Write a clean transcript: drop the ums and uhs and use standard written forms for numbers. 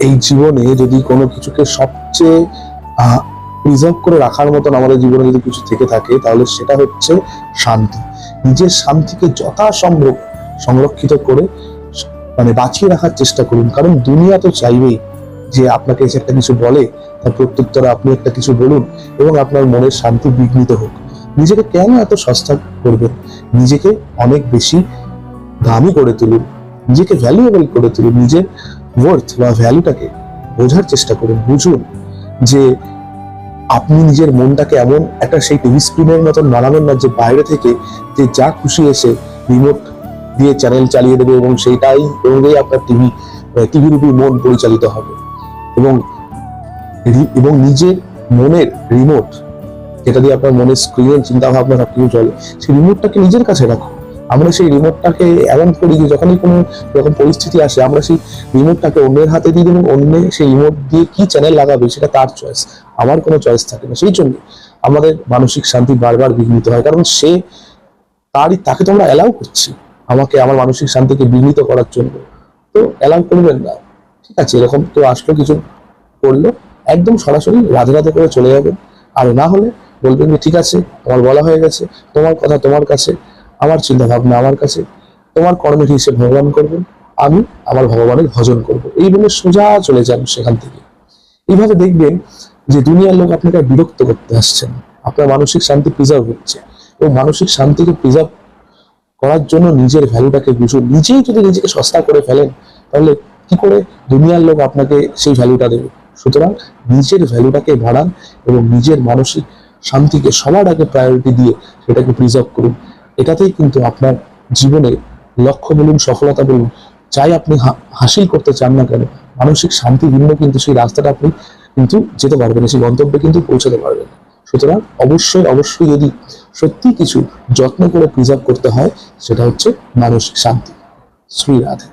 এই জীবনে যদি কোনো কিছুকে সবচেয়ে প্রিজার্ভ করে রাখার মতন আমাদের জীবনে যদি কিছু থেকে থাকে, তাহলে সেটা হচ্ছে শান্তি। নিজের শান্তিকে যথাসম্ভব সংরক্ষিত করে বাঁচিয়ে রাখার চেষ্টা করুন। কারণ দুনিয়া তো চাইবেই যে আপনাকে এসে একটা কিছু বলে, তার প্রত্যুত্তরে আপনি একটা কিছু বলুন এবং আপনার মনের শান্তি বিঘ্নিত হোক। নিজেকে কেন এত সস্তা করবেন? নিজেকে অনেক বেশি দামি করে তুলুন, নিজেকে ভ্যালুয়েবল করে তুলুন। নিজের ওয়ার্থ বা ভ্যালুটাকে বোঝার চেষ্টা করুন। বুঝুন যে আপনি নিজের মনটাকে এমন একটা সেই টিভি স্ক্রিনের মতন বানাবেন না যে বাইরে থেকে যে যা খুশি এসে রিমোট দিয়ে চ্যানেল চালিয়ে দেবে এবং সেইটাই অনুযায়ী আপনার টিভি রূপী মন পরিচালিত হবে। এবং নিজের মনের রিমোট, যেটা দিয়ে আপনার মনের স্ক্রিন চিন্তা ভাবনা সবকিছু চলে, সেই রিমোটটাকে নিজের কাছে রাখুন। আমরা সেই রিমোটটাকে এমন করি যে যখনই কোনো রকম পরিস্থিতি আসে, আমরা সেই রিমোটটাকে অন্যের হাতে দিয়ে দেবো। অন্য সেই রিমোট দিয়ে কি চ্যানেল লাগাবে সেটা তার চয়েস, আমার কোনো চয়েস থাকে না। সেই জন্য আমাদের মানসিক শান্তি বারবার বিঘ্নিত হয়, কারণ তাকে তো আমরা অ্যালাউ করছি আমাকে আমার মানসিক শান্তিকে বিঘ্নিত করার জন্য। তো অ্যালাউ করবেন না। ঠিক আছে, এরকম কেউ আসলো কিছু করলো, একদম সরাসরি রাধে রাধে করে চলে যাবেন। আর না হলে বলবেন যে ঠিক আছে, তোমার বলা হয়ে গেছে, তোমার কথা তোমার কাছে, আমার চিন্তা ভাবনা আমার কাছে, তোমার কর্মের হিসেব ভগবান করবেন, আমি আমার ভগবানের ভজন করব। এই বলে সোজা চলে যান সেখান থেকে। এইভাবে দেখবেন যে দুনিয়ার লোক আপনাকে বিরক্ত করতে আসছেন, আপনার মানসিক শান্তি প্রিজার্ভ হচ্ছে। এবং মানসিক শান্তিকে প্রিজার্ভ করার জন্য নিজের ভ্যালুটাকে বুঝুন। নিজেই যদি নিজেকে সস্তা করে ফেলেন, তাহলে কি করে দুনিয়ার লোক আপনাকে সেই ভ্যালুটা দেবে? সুতরাং নিজের ভ্যালুটাকে বাড়ান এবং নিজের মানসিক শান্তিকে সবার আগে প্রায়োরিটি দিয়ে সেটাকে প্রিজার্ভ করুন। এটাতেই কিন্তু আপনার জীবনে লক্ষ্য বলুন, সফলতা বলুন, যাই আপনি হাসিল করতে চান না কেন, মানসিক শান্তি ভিন্ন কিন্তু সেই রাস্তাটা আপনি কিন্তু যেতে পারবেন, সেই গন্তব্যে কিন্তু পৌঁছাতে পারবেন। সুতরাং অবশ্যই যদি সত্যি কিছু যত্ন করে প্রিজার্ভ করতে হয়, সেটা হচ্ছে মানসিক শান্তি। শ্রী রাধে।